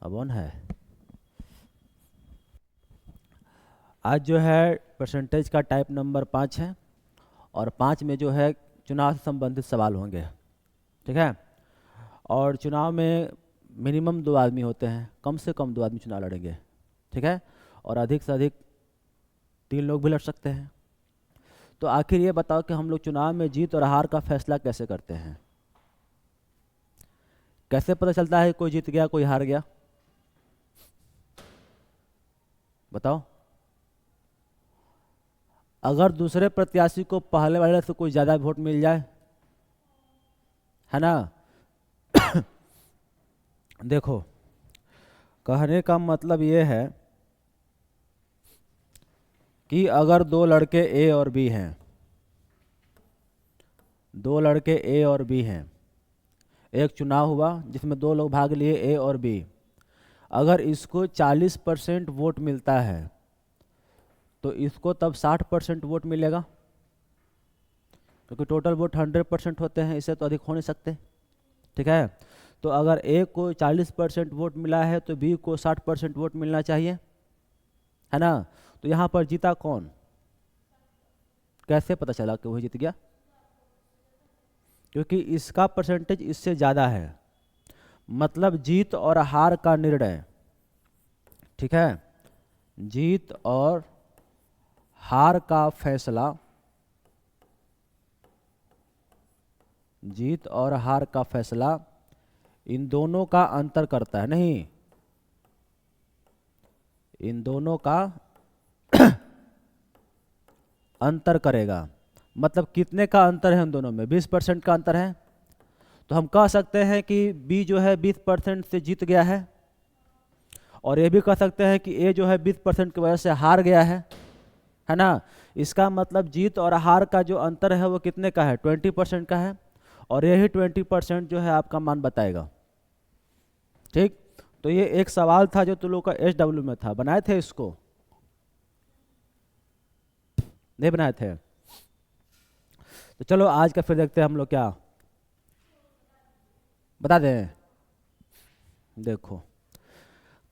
अब ऑन है। आज जो है परसेंटेज का टाइप नंबर 5 है और 5 में जो है चुनाव से संबंधित सवाल होंगे। ठीक है। और चुनाव में मिनिमम 2 आदमी होते हैं, कम से कम 2 आदमी चुनाव लड़ेंगे। ठीक है। और अधिक से अधिक 3 लोग भी लड़ सकते हैं। तो आखिर ये बताओ कि हम लोग चुनाव में जीत और हार का फैसला कैसे करते हैं? कैसे पता चलता है कोई जीत गया कोई हार गया? बताओ। अगर दूसरे प्रत्याशी को पहले वाले से कोई ज़्यादा वोट मिल जाए, है ना। देखो, कहने का मतलब ये है कि अगर 2 लड़के ए और बी हैं, 2 लड़के ए और बी हैं, एक चुनाव हुआ जिसमें 2 लोग भाग लिए ए और बी। अगर इसको 40% वोट मिलता है तो इसको तब 60% वोट मिलेगा, क्योंकि टोटल वोट 100% होते हैं, इससे तो अधिक हो नहीं सकते। ठीक है। तो अगर ए को 40% वोट मिला है तो बी को 60% वोट मिलना चाहिए, है ना। तो यहाँ पर जीता कौन? कैसे पता चला कि वही जीत गया? क्योंकि इसका परसेंटेज इससे ज़्यादा है, मतलब जीत और हार का निर्णय, ठीक है, जीत और हार का फैसला, जीत और हार का फैसला इन दोनों का अंतर करता है, नहीं, इन दोनों का अंतर करेगा। मतलब कितने का अंतर है उन दोनों में? 20% का अंतर है। तो हम कह सकते हैं कि बी जो है 20% से जीत गया है, और ये भी कह सकते हैं कि ए जो है 20% की वजह से हार गया है ना। इसका मतलब जीत और हार का जो अंतर है वो कितने का है? 20% का है, और यही 20% जो है आपका मान बताएगा। ठीक। तो ये एक सवाल था जो तुम लोग का SW में था, बनाए थे इसको? नहीं बनाए थे? तो चलो आज का फिर देखते हैं हम लोग क्या बता दें। देखो,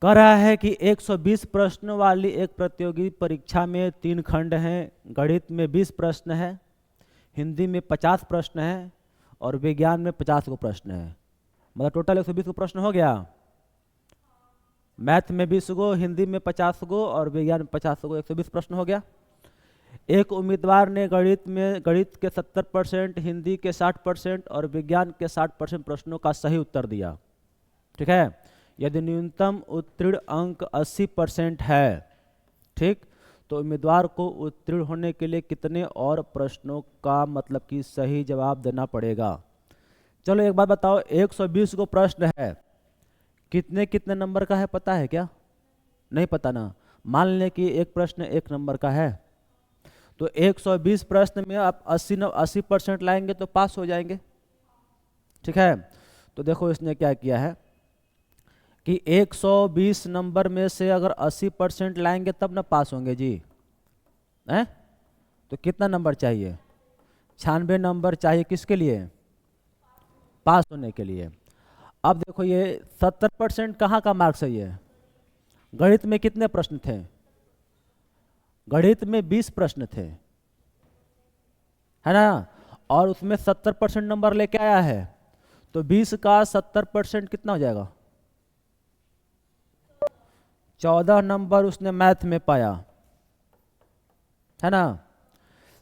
कह रहा है कि 120 प्रश्न वाली एक प्रतियोगी परीक्षा में 3 खंड हैं। गणित में 20 प्रश्न है, हिंदी में 50 प्रश्न है, और विज्ञान में 50 को प्रश्न है। मतलब टोटल 120 को प्रश्न हो गया। मैथ में 20 गो, हिंदी में 50 गो, और विज्ञान में 50 गो, 120 प्रश्न हो गया। एक उम्मीदवार ने गणित के 70%, हिंदी के 60% और विज्ञान के 60% प्रश्नों का सही उत्तर दिया। ठीक है। यदि न्यूनतम उत्तीर्ण अंक 80% है, ठीक, तो उम्मीदवार को उत्तीर्ण होने के लिए कितने और प्रश्नों का मतलब कि सही जवाब देना पड़ेगा? चलो एक बात बताओ, 120 को प्रश्न है, कितने कितने नंबर का है पता है क्या? नहीं पता ना। मान लें कि एक प्रश्न 1 नंबर का है, तो 120 प्रश्न में आप 80% लाएंगे तो पास हो जाएंगे। ठीक है। तो देखो इसने क्या किया है कि 120 नंबर में से अगर 80% लाएंगे तब ना पास होंगे जी, हैं? तो कितना नंबर चाहिए? 96 नंबर चाहिए, किसके लिए? पास होने के लिए। अब देखो ये 70% कहाँ का मार्क्स है? ये गणित में कितने प्रश्न थे? गणित में 20 प्रश्न थे, है ना। और उसमें 70% नंबर लेके आया है, तो 20 का 70% कितना हो जाएगा? 14 नंबर उसने मैथ में पाया, है ना।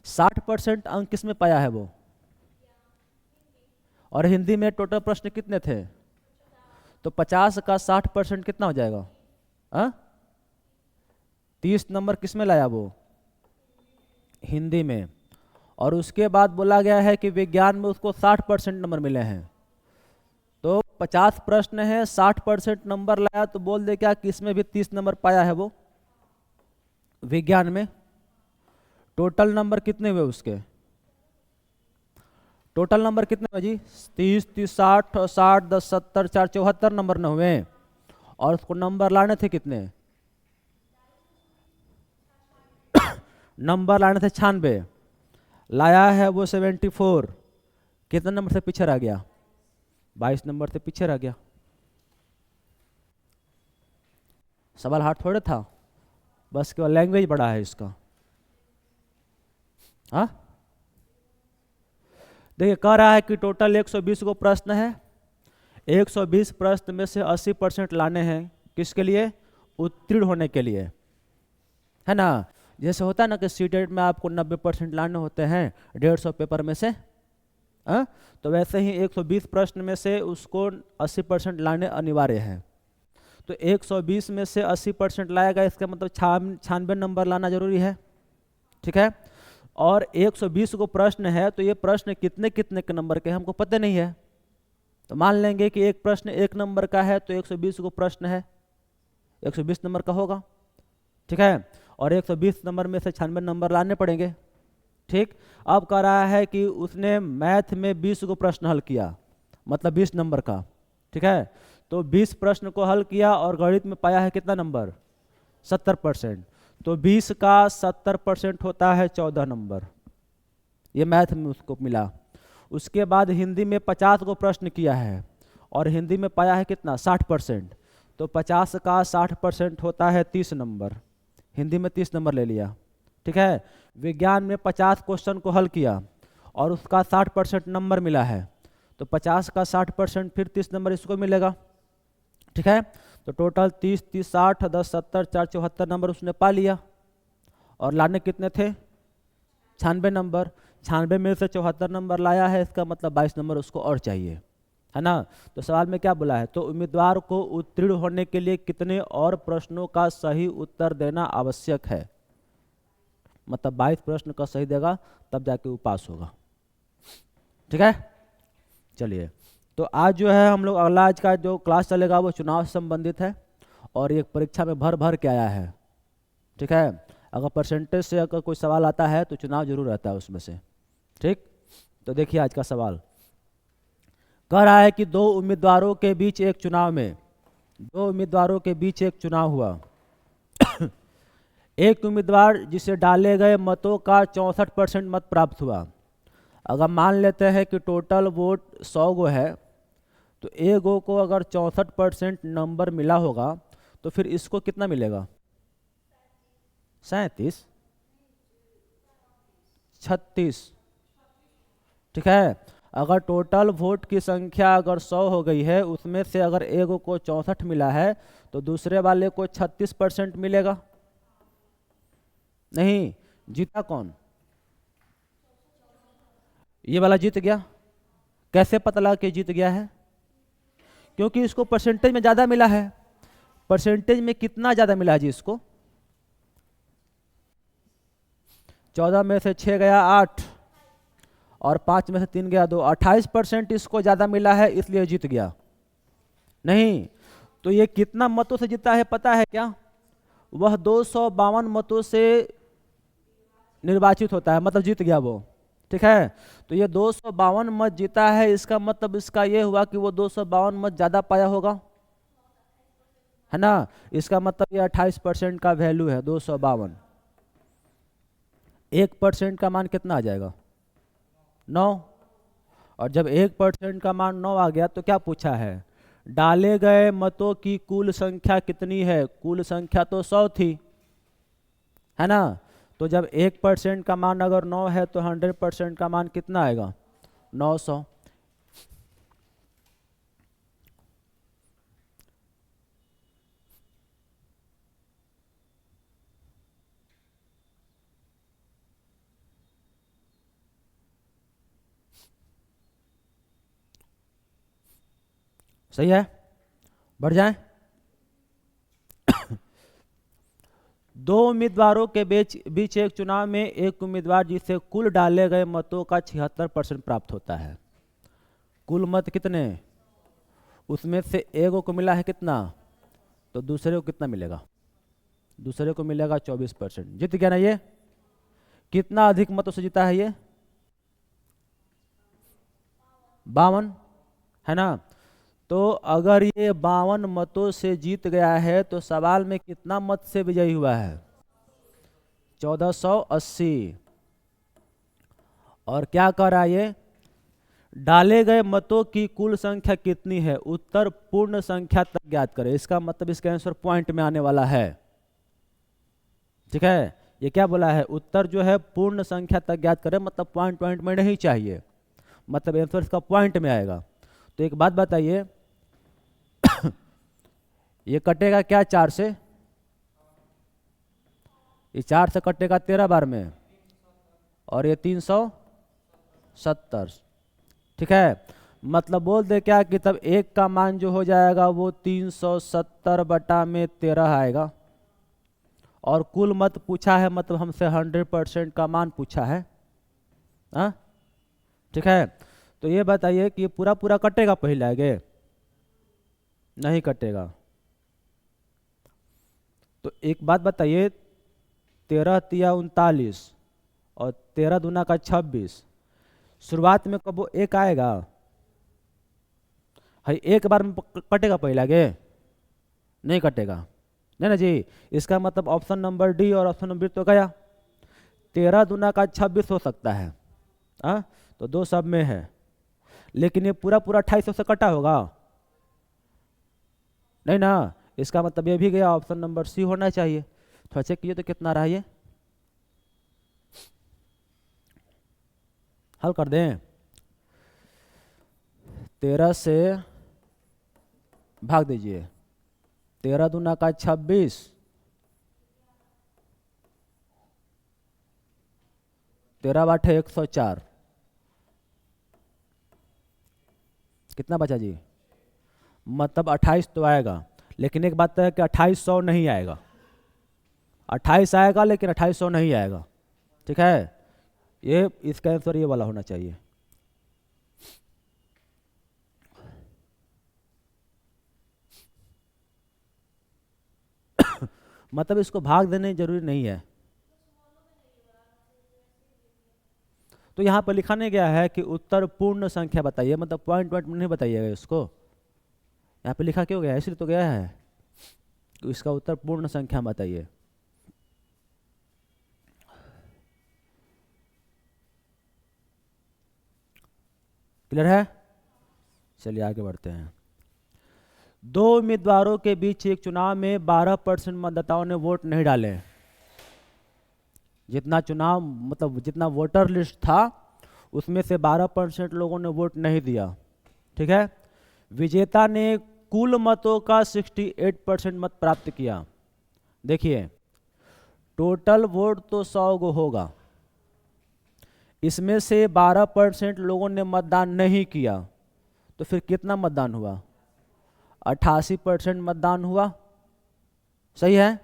60% अंक किस में पाया है वो? और हिंदी में टोटल प्रश्न कितने थे? तो 50 का 60% कितना हो जाएगा? 30 नंबर किस में लाया वो? हिंदी में। और उसके बाद बोला गया है कि विज्ञान में उसको 60% नंबर मिले हैं। तो 50 प्रश्न है, 60% नंबर लाया, तो बोल दे क्या कि इसमें भी 30 नंबर पाया है वो विज्ञान में। टोटल नंबर कितने हुए उसके? टोटल नंबर कितने हुए जी? 30 30 60 और 60 10 70 4 74 नंबर न हुए। और उसको नंबर लाने थे कितने? नंबर लाने थे 96, लाया है वो 74। कितने नंबर से पीछे रह गया? 22 नंबर से पीछे रह गया। सवाल हार्ड थोड़े था, बस केवल लैंग्वेज बड़ा है इसका। हाँ, देखिए कह रहा है कि टोटल 120 को प्रश्न है, 120 प्रश्न में से 80% लाने हैं, किसके लिए? उत्तीर्ण होने के लिए, है ना। जैसे होता है ना कि सीटेट में आपको 90% लाने होते हैं 150 पेपर में से, हाँ, तो वैसे ही 120 प्रश्न में से उसको 80% लाने अनिवार्य है। तो 120 में से 80% लाएगा, इसका मतलब 96 नंबर लाना जरूरी है, ठीक है। और 120 को प्रश्न है, तो ये प्रश्न कितने कितने के नंबर के हमको पता नहीं है। तो मान लेंगे कि एक प्रश्न 1 नंबर का है, तो 120 को प्रश्न है 120 नंबर का होगा, ठीक है। और 120 नंबर में से 96 नंबर लाने पड़ेंगे, ठीक। अब कह रहा है कि उसने मैथ में 20 को प्रश्न हल किया, मतलब 20 नंबर का, ठीक है। तो 20 प्रश्न को हल किया और गणित में पाया है कितना नंबर? 70%। तो 20 का 70% होता है 14 नंबर, ये मैथ में उसको मिला। उसके बाद हिंदी में 50 को प्रश्न किया है और हिंदी में पाया है कितना? 60%। तो 50 का 60% होता है 30 नंबर, हिंदी में 30 नंबर ले लिया, ठीक है। विज्ञान में 50 क्वेश्चन को हल किया और उसका 60% नंबर मिला है, तो 50 का 60% फिर 30 नंबर इसको मिलेगा, ठीक है। तो टोटल 30 30 60 10 70 4 74 नंबर उसने पा लिया। और लाने कितने थे? 96 नंबर। 96 में से 74 नंबर लाया है, इसका मतलब 22 नंबर उसको और चाहिए, है ना। तो सवाल में क्या बोला है? तो उम्मीदवार को उत्तीर्ण होने के लिए कितने और प्रश्नों का सही उत्तर देना आवश्यक है? मतलब 22 प्रश्न का सही देगा तब जाके वो पास होगा, ठीक है। चलिए, तो आज जो है हम लोग अगला आज का जो क्लास चलेगा वो चुनाव से संबंधित है और ये परीक्षा में भर भर के आया है, ठीक है। अगर परसेंटेज से अगर कोई सवाल आता है तो चुनाव जरूर रहता है उसमें से, ठीक। तो देखिए आज का सवाल कह रहा है कि दो उम्मीदवारों के बीच एक चुनाव हुआ। एक उम्मीदवार जिसे डाले गए मतों का 64% मत प्राप्त हुआ। अगर मान लेते हैं कि टोटल वोट 100 गो है, तो एक गो को अगर 64% नंबर मिला होगा तो फिर इसको कितना मिलेगा? 37 36, ठीक है। अगर टोटल वोट की संख्या अगर 100 हो गई है, उसमें से अगर एक को 64 मिला है तो दूसरे वाले को 36% मिलेगा। नहीं, जीता कौन? ये वाला जीत गया। कैसे पता लगा कि जीत गया है? क्योंकि इसको परसेंटेज में ज्यादा मिला है। परसेंटेज में कितना ज्यादा मिला है जी इसको? 14 में से 6 गया 8 और 5 में से 3 गया 2, 28% इसको ज्यादा मिला है, इसलिए जीत गया। नहीं, तो ये कितना मतों से जीता है पता है क्या? वह 252 मतों से निर्वाचित होता है, मतलब जीत गया वो, ठीक है। तो ये 252 मत जीता है, इसका मतलब इसका ये हुआ कि वो 252 मत ज्यादा पाया होगा, है ना। इसका मतलब ये 28% का वैल्यू है 252। 1% का मान कितना आ जाएगा? 9। और जब 1% का मान 9 आ गया तो क्या पूछा है? डाले गए मतों की कुल संख्या कितनी है? कुल संख्या तो 100 थी, है ना। तो जब 1% का मान अगर 9 है तो 100% का मान कितना आएगा? 900। सही है, बढ़ जाए। दो उम्मीदवारों के बीच एक चुनाव में एक उम्मीदवार जिसे कुल डाले गए मतों का 76% प्राप्त होता है। कुल मत कितने? उसमें से एक को मिला है कितना, तो दूसरे को कितना मिलेगा? दूसरे को मिलेगा 24%। जीत गया ना ये। कितना अधिक मतों से जीता है ये? 52, है ना। तो अगर ये 52 मतों से जीत गया है तो सवाल में कितना मत से विजयी हुआ है? 1480। और क्या कर रहा है ये? डाले गए मतों की कुल संख्या कितनी है, उत्तर पूर्ण संख्या तक ज्ञात करें। इसका मतलब इसका आंसर पॉइंट में आने वाला है। ठीक है, ये क्या बोला है, उत्तर जो है पूर्ण संख्या तक ज्ञात करें, मतलब पॉइंट पॉइंट में नहीं चाहिए, मतलब आंसर इसका पॉइंट में आएगा। तो एक बात बताइए, ये कटेगा क्या 4 से, ये 4 से कटेगा 13 बार में, और ये 370। ठीक है, मतलब बोल दे क्या कि तब एक का मान जो हो जाएगा वो 370/13 आएगा। और कुल मत पूछा है, मतलब हमसे 100% का मान पूछा है। हाँ ठीक है, तो ये बताइए कि पूरा पूरा कटेगा पहले आगे, नहीं कटेगा। तो एक बात बताइए, 13 तिया 39 और 13 दूना का 26, शुरुआत में कब वो एक आएगा, है एक बार में कटेगा पहले आगे, नहीं कटेगा, नहीं ना जी। इसका मतलब ऑप्शन नंबर डी और ऑप्शन नंबर तो गया। 13 दूना का 26 हो सकता है, हाँ तो 2 सब में है, लेकिन ये पूरा पूरा 2800 से कटा होगा, नहीं ना। इसका मतलब ये भी गया, ऑप्शन नंबर सी होना चाहिए। थोड़ा चेक कीजिए तो कितना रहा ये, हल कर दें। 13 से भाग दीजिए, 13 दूना का 26, 13 बाटे 104, कितना बचा जी, मतलब 28 तो आएगा, लेकिन एक बात तो है कि 2800 नहीं आएगा, 28 आएगा लेकिन 2800 नहीं आएगा। ठीक है, ये इसका आंसर ये वाला होना चाहिए। मतलब इसको भाग देने जरूरी नहीं है। तो यहाँ पर लिखा नहीं गया है कि उत्तर पूर्ण संख्या बताइए, मतलब पॉइंट पॉइंट नहीं बताइएगा इसको, यहाँ पे लिखा क्यों गया है, इसलिए तो गया है कि इसका उत्तर पूर्ण संख्या बताइए। क्लियर है, चलिए आगे बढ़ते हैं। 2 उम्मीदवारों के बीच एक चुनाव में 12% मतदाताओं ने वोट नहीं डाले। जितना चुनाव मतलब जितना वोटर लिस्ट था उसमें से 12% लोगों ने वोट नहीं दिया। ठीक है, विजेता ने कुल मतों का 68% मत प्राप्त किया। देखिए टोटल वोट तो 100 गो होगा, इसमें से 12% लोगों ने मतदान नहीं किया, तो फिर कितना मतदान हुआ, 88% मतदान हुआ। सही है,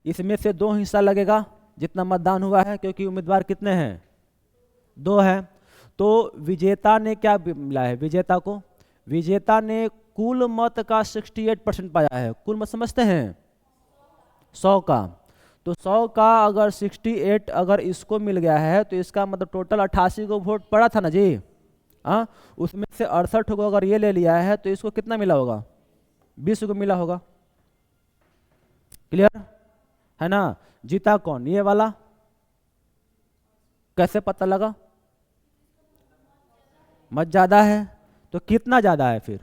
इसमें से 2 हिस्सा लगेगा जितना मतदान हुआ है, क्योंकि उम्मीदवार कितने हैं, 2 है। तो विजेता ने क्या मिला है, विजेता ने कुल मत का 68% पाया है। कुल मत समझते हैं 100 का, तो 100 का अगर 68 अगर इसको मिल गया है तो इसका मतलब टोटल 88 को वोट पड़ा था ना जी। हाँ, उसमें से 68 को अगर ये ले लिया है तो इसको कितना मिला होगा, 20 को मिला होगा। क्लियर है ना। जीता कौन, ये वाला, कैसे पता लगा, मत ज्यादा है, तो कितना ज्यादा है फिर,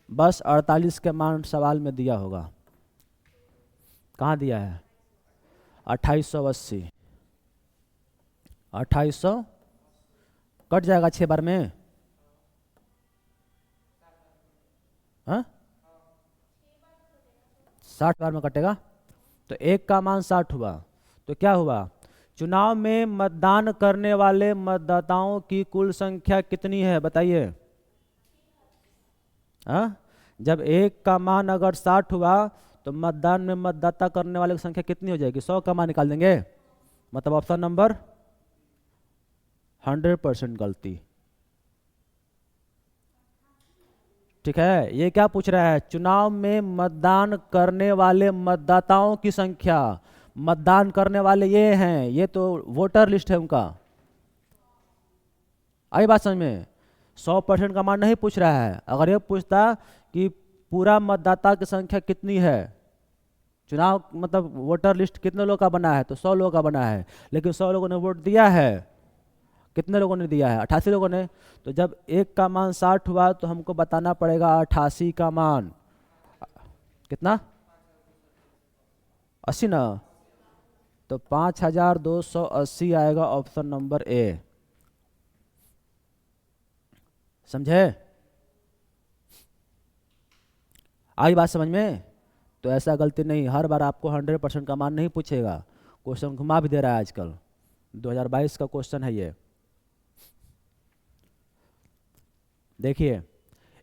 बस 48 के मान सवाल में दिया होगा। कहाँ दिया है, 2880, 2800 कट जाएगा 6 बार में। हाँ 60 बार में कटेगा, तो 1 का मान 60 हुआ, तो क्या हुआ, चुनाव में मतदान करने वाले मतदाताओं की कुल संख्या कितनी है बताइए। हाँ, जब 1 का मान अगर 60 हुआ तो मतदान में मतदाता करने वाले की संख्या कितनी हो जाएगी, 100 का मान निकाल देंगे, मतलब ऑप्शन नंबर 100% गलती। ठीक है, ये क्या पूछ रहा है, चुनाव में मतदान करने वाले मतदाताओं की संख्या, मतदान करने वाले ये हैं, ये तो वोटर लिस्ट है उनका। आई बात समझ में, 100% का मान नहीं पूछ रहा है। अगर ये पूछता कि पूरा मतदाता की संख्या कितनी है, चुनाव मतलब वोटर लिस्ट कितने लोगों का बना है, तो 100 लोगों का बना है, लेकिन 100 लोगों ने वोट दिया है, कितने लोगों ने दिया है? 88 लोगों ने। तो जब एक का मान 60 हुआ तो हमको बताना पड़ेगा 88 का मान कितना? 80 ना। तो 5280 आएगा ऑप्शन नंबर ए। समझे? आई बात समझ में? तो ऐसा गलती नहीं, हर बार आपको 100% का मान नहीं पूछेगा, क्वेश्चन घुमा भी दे रहा है आजकल। 2022 का क्वेश्चन है ये। देखिए,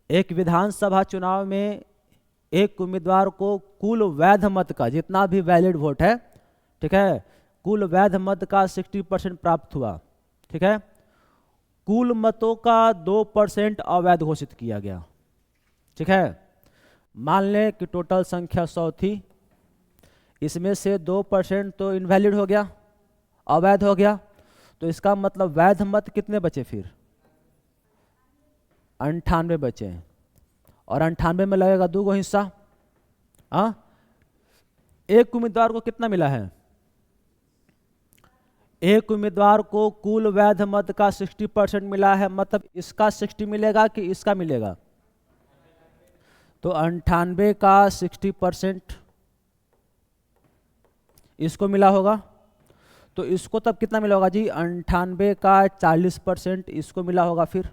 एक विधानसभा चुनाव में एक उम्मीदवार को कुल वैध मत का, जितना भी वैलिड वोट है, ठीक है, कुल वैध मत का 60% प्राप्त हुआ। ठीक है, कुल मतों का 2% अवैध घोषित किया गया। ठीक है, मान लें कि टोटल संख्या 100 थी, इसमें से 2% तो इनवैलिड हो गया, अवैध हो गया। तो इसका मतलब वैध मत कितने बचे फिर? 98 बचे। और 98 में लगेगा 2 गो हिस्सा। एक उम्मीदवार को कितना मिला है? एक उम्मीदवार को कुल वैध मत का 60% मिला है, मतलब इसका 60 मिलेगा कि इसका मिलेगा? तो 98 का 60% इसको मिला होगा। तो इसको तब कितना मिला होगा जी? 98 का 40% इसको मिला होगा। फिर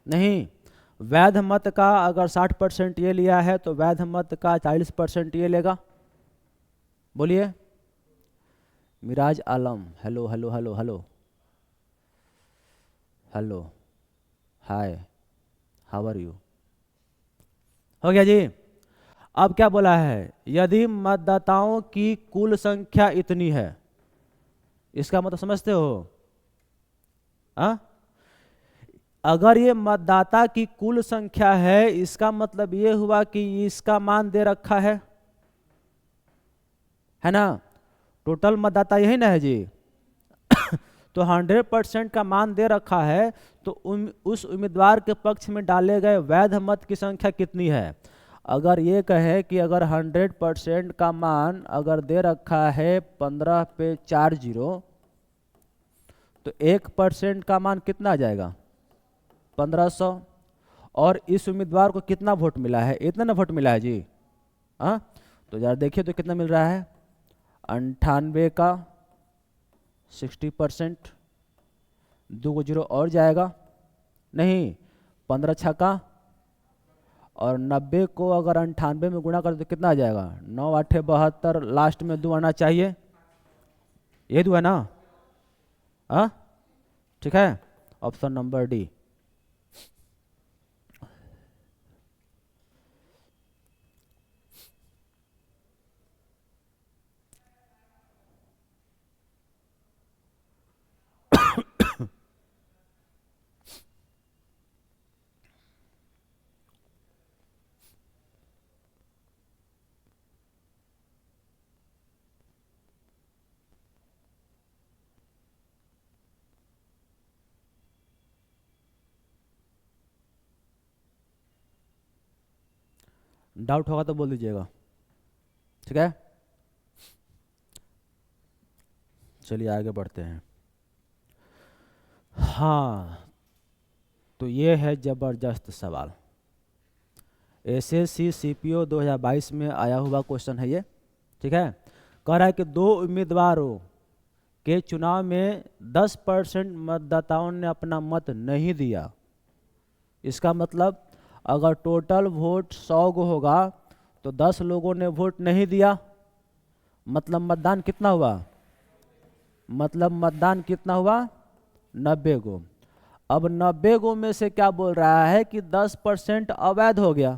नहीं, वैध मत का अगर 60% ये लिया है तो वैध मत का 40% ये लेगा। बोलिए। Miraj Alam, hello hello hello hello hello, hi, how are you? हो गया जी। अब क्या बोला है? यदि मतदाताओं की कुल संख्या इतनी है, इसका मतलब समझते हो? अगर ये मतदाता की कुल संख्या है, इसका मतलब ये हुआ कि इसका मान दे रखा है ना? टोटल मतदाता यही ना है जी। तो 100% का मान दे रखा है, तो उस उम्मीदवार के पक्ष में डाले गए वैध मत की संख्या कितनी है? अगर ये कहे कि अगर 100% का मान अगर दे रखा है 15 पे 4 0, तो 1% का मान कितना आ जाएगा? 1500। और इस उम्मीदवार को कितना वोट मिला है? इतना ना वोट मिला है जी। तो जरा देखिए तो कितना मिल रहा है? 98 का 60%, 2 0 और जाएगा नहीं, 15 छक्का, और 90 को अगर 98 में गुणा कर तो कितना आ जाएगा? 9 8 72, लास्ट में 2 आना चाहिए, ये 2 है ना? ठीक है, ऑप्शन नंबर डी। डाउट होगा तो बोल दीजिएगा। ठीक है, चलिए आगे बढ़ते हैं। हाँ, तो ये है जबरदस्त सवाल, एसएससी सीपीओ 2022 में आया हुआ क्वेश्चन है ये। ठीक है, कह रहा है कि 2 उम्मीदवारों के चुनाव में 10% मतदाताओं ने अपना मत नहीं दिया। इसका मतलब अगर टोटल वोट 100 गो होगा तो 10 लोगों ने वोट नहीं दिया, मतलब मतदान कितना हुआ? 90 गो। अब 90 गो में से क्या बोल रहा है कि 10% अवैध हो गया।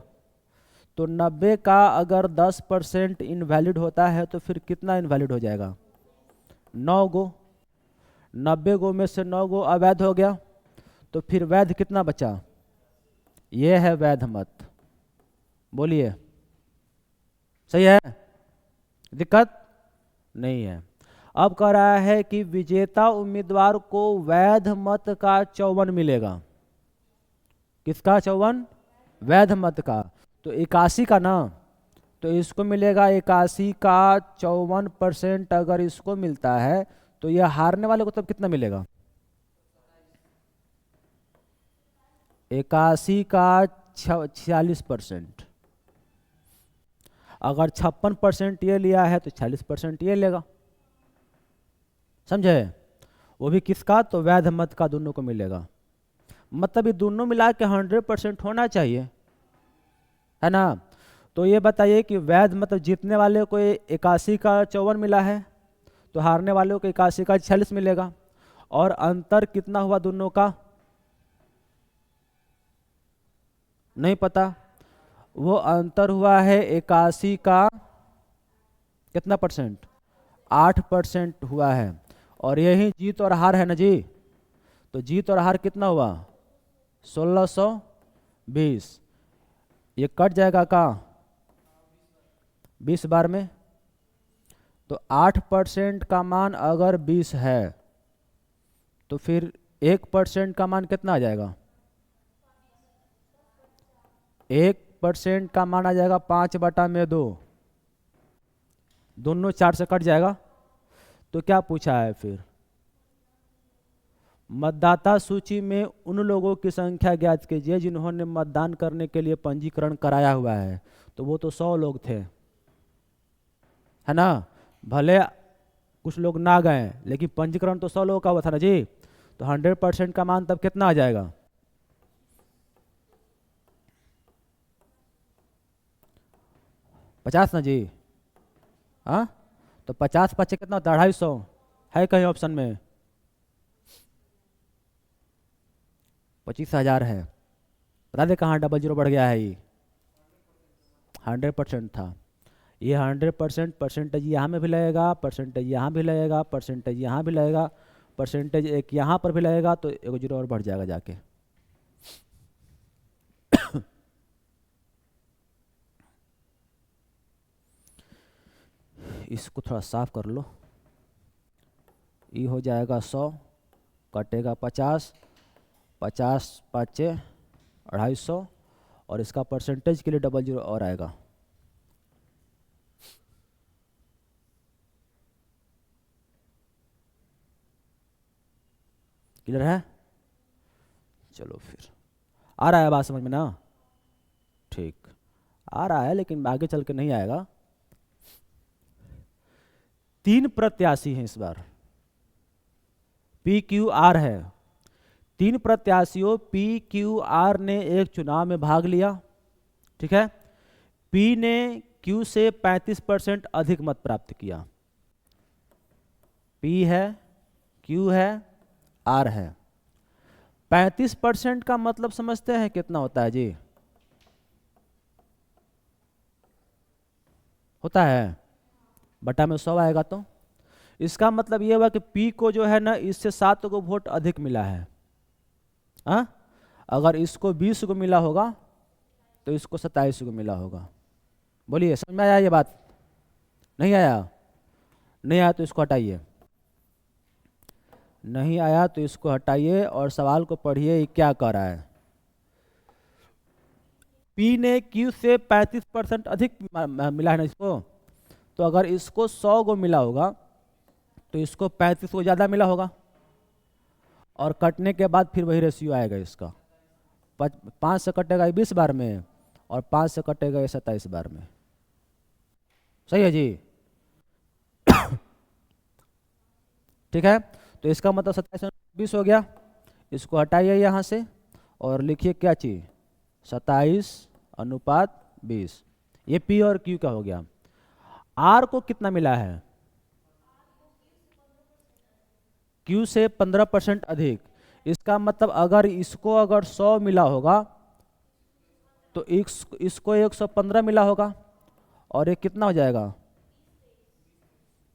तो 90 का अगर 10% इनवैलिड होता है तो फिर कितना इनवैलिड हो जाएगा? 9 गो। 90 गो में से 9 गो अवैध हो गया, तो फिर वैध कितना बचा? ये है वैध मत। बोलिए, सही है? दिक्कत नहीं है। अब कह रहा है कि विजेता उम्मीदवार को वैध मत का 54 मिलेगा। किसका 54? वैध मत का। तो 81 का ना, तो इसको मिलेगा 81 का 54% अगर इसको मिलता है, तो यह हारने वाले को तब कितना मिलेगा? 81 का 46%, अगर 56% ये लिया है तो 46% ये लेगा, समझे? वो भी किसका? तो वैध मत का, दोनों को मिलेगा। मतलब ये दोनों मिला के 100% होना चाहिए, है ना? तो ये बताइए कि वैध मतलब जीतने वाले को 81 का 54 मिला है, तो हारने वाले को 81 का 46 मिलेगा। और अंतर कितना हुआ दोनों का? नहीं पता। वो अंतर हुआ है 81 का कितना परसेंट? 8% हुआ है। और यही जीत और हार है ना जी। तो जीत और हार कितना हुआ? 1620। ये कट जाएगा का 20 बार में। तो 8% का मान अगर 20 है तो फिर 1% का मान कितना आ जाएगा? 1% का मान आ जाएगा 5/2। दोनों 4 से कट जाएगा। तो क्या पूछा है फिर? मतदाता सूची में उन लोगों की संख्या ज्ञात कीजिए जिन्होंने मतदान करने के लिए पंजीकरण कराया हुआ है। तो वो तो 100 लोग थे, है ना? भले कुछ लोग ना गए लेकिन पंजीकरण तो 100 लोगों का हुआ था ना जी। तो 100% का मान तब कितना आ जाएगा? 50 ना जी। हाँ, तो 50 पचे कितना होता है? 250 है कहीं ऑप्शन में? 25,000 है। बता दे कहाँ डबल जीरो बढ़ गया है? ये 100% था। ये 100% परसेंटेज यहाँ में भी लगेगा, परसेंटेज यहाँ भी लगेगा, परसेंटेज यहाँ भी लगेगा, परसेंटेज एक यहाँ पर भी लगेगा, तो एक जीरो और बढ़ जाएगा जाके। इसको थोड़ा साफ कर लो। ये हो जाएगा 100, कटेगा 50, 50 5 250, और इसका परसेंटेज के लिए डबल जीरो और आएगा। क्लियर है? चलो फिर आ रहा है बात समझ में ना? ठीक, आ रहा है लेकिन आगे चल के नहीं आएगा। 3 प्रत्याशी हैं इस बार, PQR है। 3 प्रत्याशियों PQR ने एक चुनाव में भाग लिया, ठीक है? P ने Q से 35% अधिक मत प्राप्त किया। P है, Q है, R है। 35% का मतलब समझते हैं कितना होता है जी? होता है बटा में 100 आएगा। तो इसका मतलब ये हुआ कि P को जो है ना इससे 7 को वोट अधिक मिला है। हाँ, अगर इसको 20 को मिला होगा तो इसको 27 को मिला होगा। बोलिए समझ में आया ये बात? नहीं आया? नहीं आया तो इसको हटाइए। नहीं आया तो इसको हटाइए और सवाल को पढ़िए ये क्या कर रहा है। P ने Q से 35% अधिक मिला है ना इसको। तो अगर इसको 100 को मिला होगा तो इसको 35 को ज़्यादा मिला होगा, और कटने के बाद फिर वही रेशियो आएगा इसका। 5 से कटेगा 20 बार में, और 5 से कटेगा 27 बार में। सही है जी? ठीक है, तो इसका मतलब 27/20 हो गया। इसको हटाइए यहाँ से और लिखिए क्या चीज? 27/20। ये P और Q का हो गया। R को कितना मिला है? Q से 15% अधिक। इसका मतलब अगर इसको 100 मिला होगा तो इसको 115 मिला होगा, और ये कितना हो जाएगा?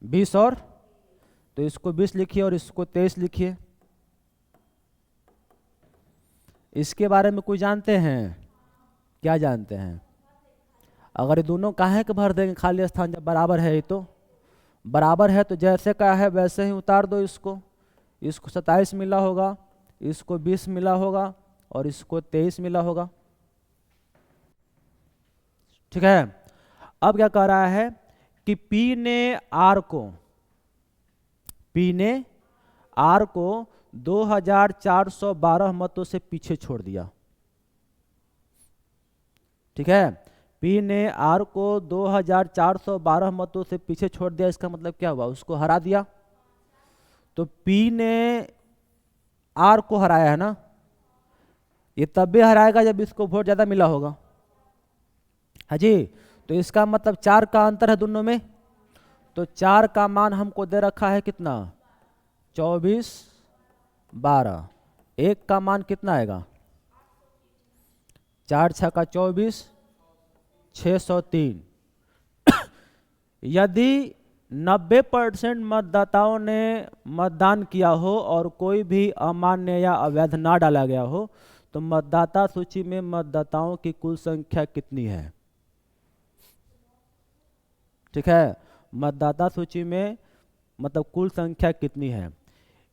20, और तो इसको 20 लिखिए और इसको 23 लिखिए। इसके बारे में कोई जानते हैं? क्या जानते हैं? अगर ये दोनों काहे के भर देंगे खाली स्थान, जब बराबर है? ये तो बराबर है तो जैसे का है वैसे ही उतार दो। इसको 27 मिला होगा, इसको 20 मिला होगा, और इसको 23 मिला होगा। ठीक है, अब क्या कह रहा है कि P ने R को 2412 मतों से पीछे छोड़ दिया। ठीक है। पी ने आर को 2412 मतों से पीछे छोड़ दिया, इसका मतलब क्या हुआ, उसको हरा दिया। तो पी ने आर को हराया है ना, ये तब भी हराएगा जब इसको वोट ज्यादा मिला होगा। हाँ जी, तो इसका मतलब 4 का अंतर है दोनों में। तो 4 का मान हमको दे रखा है कितना, 2412। 1 का मान कितना आएगा, 4 6 का 24, 603। यदि 90% मतदाताओं ने मतदान किया हो और कोई भी अमान्य या अवैध ना डाला गया हो, तो मतदाता सूची में मतदाताओं की कुल संख्या कितनी है। ठीक है, मतदाता सूची में मतलब कुल संख्या कितनी है।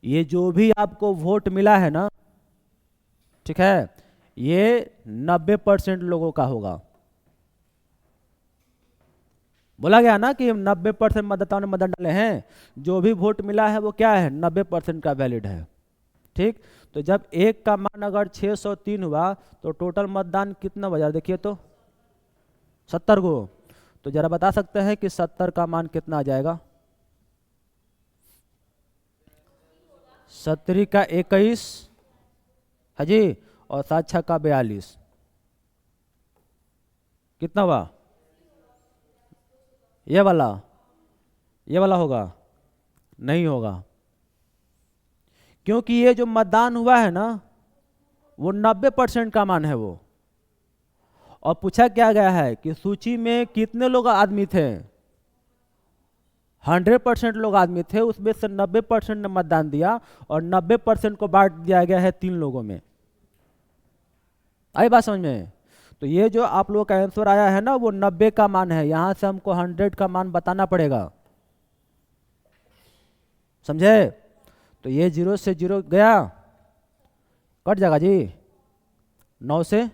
ये जो भी आपको वोट मिला है ना, ठीक है, ये 90% लोगों का होगा। बोला गया ना कि 90% मतदाताओं ने मतदान डाले हैं, जो भी वोट मिला है वो क्या है, 90% का वैलिड है। ठीक, तो जब 1 का मान अगर 603 हुआ तो टोटल मतदान कितना बचा, देखिए तो 70 गो। तो जरा बता सकते हैं कि 70 का मान कितना आ जाएगा। 70 का 21 है जी, और 7 6 का 42, कितना हुआ, ये वाला होगा, नहीं होगा, क्योंकि ये जो मतदान हुआ है ना वो 90% का मान है वो। और पूछा क्या गया है कि सूची में कितने लोग आदमी थे, 100% लोग आदमी थे, उसमें से 90% ने मतदान दिया और 90% को बांट दिया गया है 3 लोगों में। आई बात समझ में। तो ये जो आप लोगों का आंसर आया है ना वो 90 का मान है, यहां से हमको 100 का मान बताना पड़ेगा, समझे। तो ये 0 से 0 गया, कट जाएगा जी। 9 से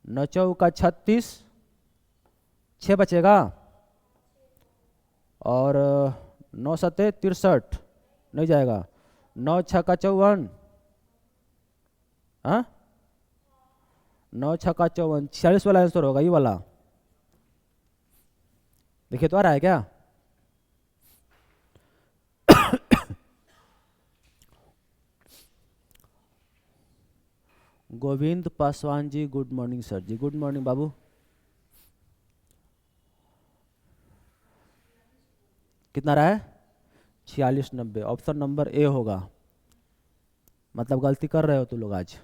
9 चौका 36, 6 बचेगा, और 9 सते 63, नहीं जाएगा। 9 6 का 54, हाँ 9 6 का 54, 46 वाला आंसर होगा ये वाला। देखिए तो आ रहा है क्या। Govind Paswan ji, good morning sir जी, गुड मॉर्निंग बाबू। कितना रहा है, 46 90, ऑप्शन नंबर ए होगा। मतलब गलती कर रहे हो तुम लोग आज।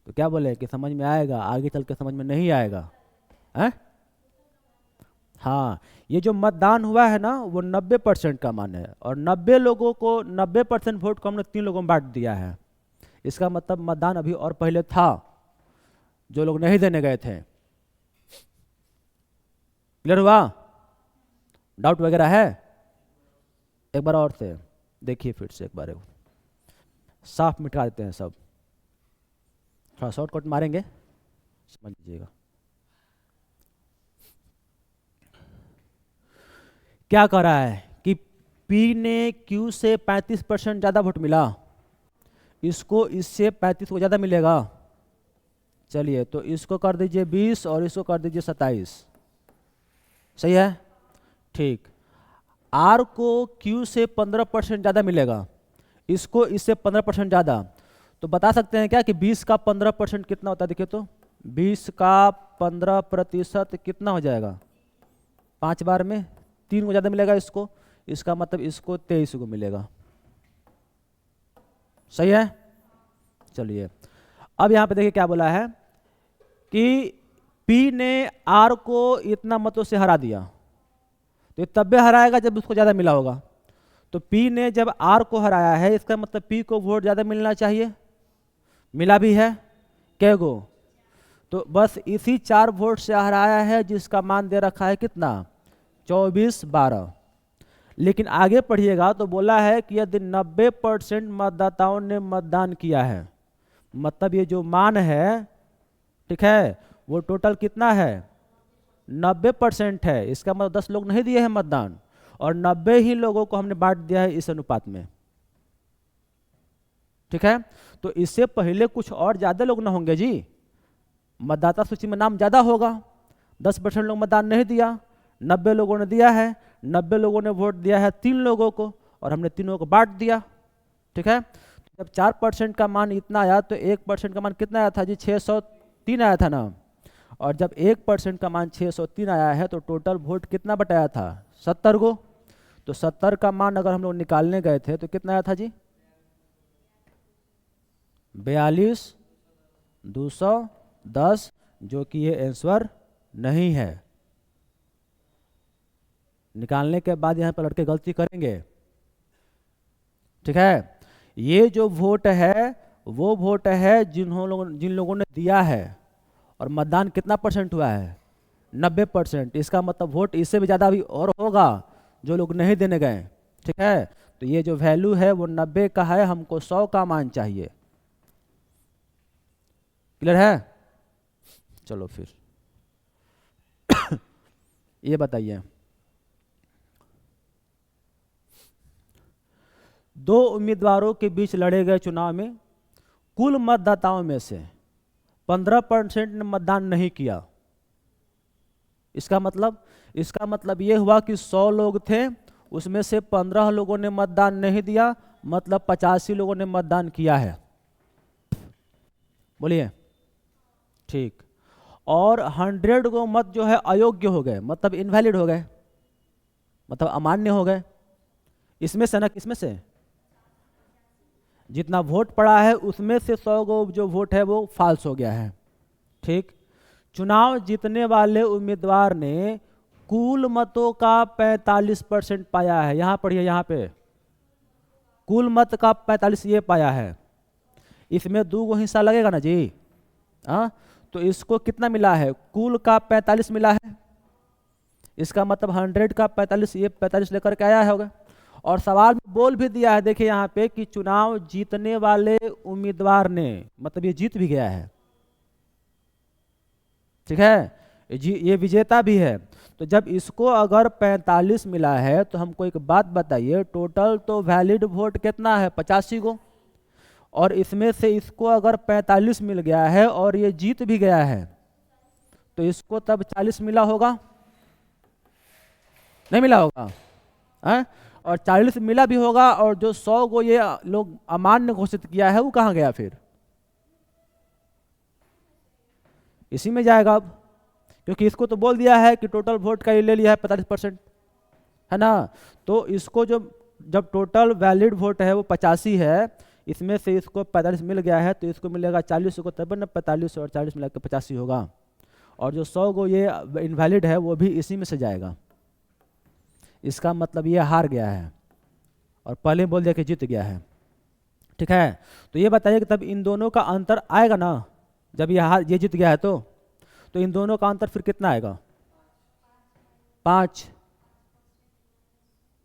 तो क्या बोले कि समझ में आएगा, आगे चल के समझ में नहीं आएगा है? हाँ, ये जो मतदान हुआ है ना वो 90% का मान है, और 90 लोगों को 90% वोट को हमने 3 लोगों में बांट दिया है। इसका मतलब मतदान अभी और पहले था, जो लोग नहीं देने गए थे। क्लियर हुआ, डाउट वगैरह है, एक बार और से देखिए, फिर से एक बार साफ मिटा देते हैं सब, थोड़ा शॉर्टकट मारेंगे, समझ लीजिएगा। क्या कह रहा है कि P ने Q से 35% ज्यादा वोट मिला, इसको इससे 35 को ज्यादा मिलेगा। चलिए तो इसको कर दीजिए 20 और इसको कर दीजिए 27, सही है। ठीक, R को Q से 15% ज्यादा मिलेगा, इसको इससे 15% ज्यादा। तो बता सकते हैं क्या कि 20 का 15% कितना होता है, देखिए तो 20 का 15% कितना हो जाएगा, 5 बार में 3 को ज्यादा मिलेगा इसको, इसका मतलब इसको 23 को मिलेगा, सही है। चलिए अब यहां पे देखिए क्या बोला है कि P ने R को इतना मतों से हरा दिया, तो ये तब भी हराएगा जब उसको ज्यादा मिला होगा। तो P ने जब R को हराया है, इसका मतलब P को वोट ज्यादा मिलना चाहिए, मिला भी है कै गो, तो बस इसी 4 वोट से हराया है, जिसका मान दे रखा है कितना, 24 12। लेकिन आगे पढ़िएगा तो बोला है कि यदि 90% मतदाताओं ने मतदान किया है, मतलब ये जो मान है, ठीक है, वो टोटल कितना है, 90% है। इसका मतलब 10 लोग नहीं दिए हैं मतदान, और 90 ही लोगों को हमने बांट दिया है इस अनुपात में। ठीक है, तो इससे पहले कुछ और ज़्यादा लोग ना होंगे जी, मतदाता सूची में नाम ज़्यादा होगा। 10% लोग मतदान नहीं दिया, 90 लोगों ने दिया है, 90 लोगों ने वोट दिया है 3 लोगों को, और हमने तीनों को बांट दिया। ठीक है, जब 4% का मान इतना आया तो 1% का मान कितना आया था जी? 603 आया था ना। और जब 1% का मान 603 आया है तो टोटल वोट कितना बटाया था? 70 को। तो 70 का मान अगर हम लोग निकालने गए थे तो कितना आया था जी? 42,210, जो कि ये आंसर नहीं है। निकालने के बाद यहाँ पर लड़के गलती करेंगे। ठीक है, ये जो वोट है वो वोट है जिन लोगों ने दिया है, और मतदान कितना परसेंट हुआ है? 90%। इसका मतलब वोट इससे भी ज़्यादा भी और होगा जो लोग नहीं देने गए। ठीक है, तो ये जो वैल्यू है वो 90 का है, हमको 100 का मान चाहिए। क्लियर है? चलो फिर ये बताइए, 2 उम्मीदवारों के बीच लड़े गए चुनाव में कुल मतदाताओं में से 15% ने मतदान नहीं किया। इसका मतलब ये हुआ कि 100 लोग थे, उसमें से 15 लोगों ने मतदान नहीं दिया, मतलब 85 लोगों ने मतदान किया है। बोलिए। ठीक। और 100 को मत जो है अयोग्य हो गए, मतलब इनवैलिड हो गए, मतलब अमान्य हो गए। इसमें से ना, किसमें से? जितना वोट पड़ा है उसमें से 100 को जो वोट है वो फॉल्स हो गया है। ठीक। चुनाव जीतने वाले उम्मीदवार ने कुल मतों का 45% पाया है। यहां पढ़िए, यहां पे कुल मत का 45 ये पाया है। इसमें 2 हिस्सा लगेगा ना जी। तो इसको कितना मिला है? कुल का 45 मिला है। इसका मतलब 100 का 45, ये 45 लेकर के आया होगा। और सवाल में बोल भी दिया है, देखिए यहाँ पे, कि चुनाव जीतने वाले उम्मीदवार ने, मतलब ये जीत भी गया है। ठीक है, ये विजेता भी है। तो जब इसको अगर 45 मिला है तो हमको एक बात बताइए, टोटल तो वैलिड वोट कितना है? 85 को। और इसमें से इसको अगर 45 मिल गया है और ये जीत भी गया है, तो इसको तब 40 मिला होगा? नहीं मिला होगा है? और 40 मिला भी होगा, और जो 100 को ये लोग अमान्य घोषित किया है वो कहाँ गया? फिर इसी में जाएगा अब, क्योंकि इसको तो बोल दिया है कि टोटल वोट का ये ले लिया है 45%, है ना। तो इसको जब टोटल वैलिड वोट है वो 85 है, इसमें से इसको 45 मिल गया है, तो इसको मिलेगा 40 को, तब ना 45 और 40 मिला के 85 होगा। और जो 100 को ये इनवैलिड है वो भी इसी में से जाएगा। इसका मतलब ये हार गया है, और पहले बोल दिया कि जीत गया है। ठीक है, तो ये बताइए कि तब इन दोनों का अंतर आएगा ना, जब ये जीत गया है तो इन दोनों का अंतर फिर कितना आएगा? 5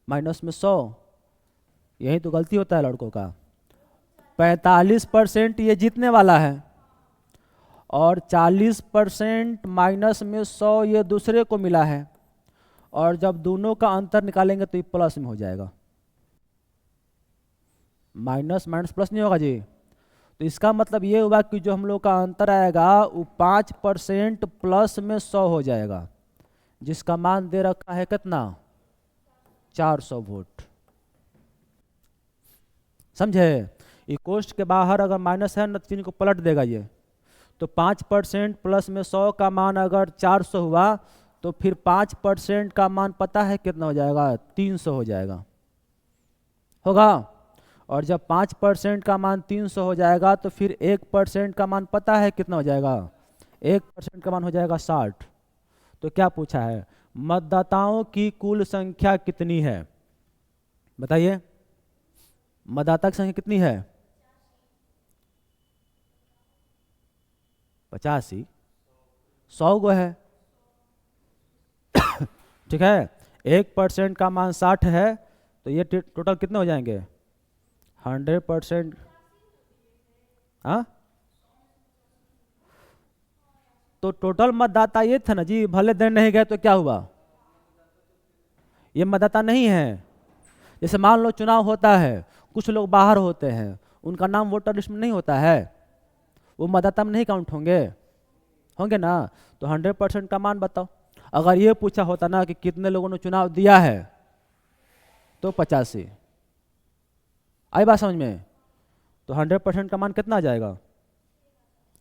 माइनस में 100। यही तो गलती होता है लड़कों का। 45% ये जीतने वाला है, और 40% माइनस में 100 ये दूसरे को मिला है, और जब दोनों का अंतर निकालेंगे तो ये प्लस में हो जाएगा। माइनस माइनस प्लस नहीं होगा जी। तो इसका मतलब ये हुआ कि जो हम लोग का अंतर आएगा वो 5% प्लस में 100 हो जाएगा, जिसका मान दे रखा है कितना? 400 वोट। समझे? ये कोष्ठ के बाहर अगर माइनस है ना, 3 को पलट देगा ये। तो 5% प्लस में 100 का मान अगर 400 हुआ, तो फिर 5% का मान पता है कितना हो जाएगा? 300 हो जाएगा, होगा। और जब 5% का मान 300 हो जाएगा, तो फिर 1% का मान पता है कितना हो जाएगा? 1% का मान हो जाएगा 60। तो क्या पूछा है? मतदाताओं की कुल संख्या कितनी है? बताइए, मतदाता की संख्या कितनी है? 85। 100 को है। ठीक है, 1% का मान 60 है, तो ये टोटल कितने हो जाएंगे? 100%। हाँ, तो टोटल मतदाता ये था ना जी, भले देने नहीं गए तो क्या हुआ? ये मतदाता नहीं है। जैसे मान लो चुनाव होता है, कुछ लोग बाहर होते हैं, उनका नाम वोटर लिस्ट में नहीं होता है, वो मतदाता में नहीं काउंट होंगे, होंगे ना। तो 100% का मान बताओ। अगर ये पूछा होता ना कि कितने लोगों ने चुनाव दिया है, तो 85। आई बात समझ में? तो 100% का मान कितना आ जाएगा?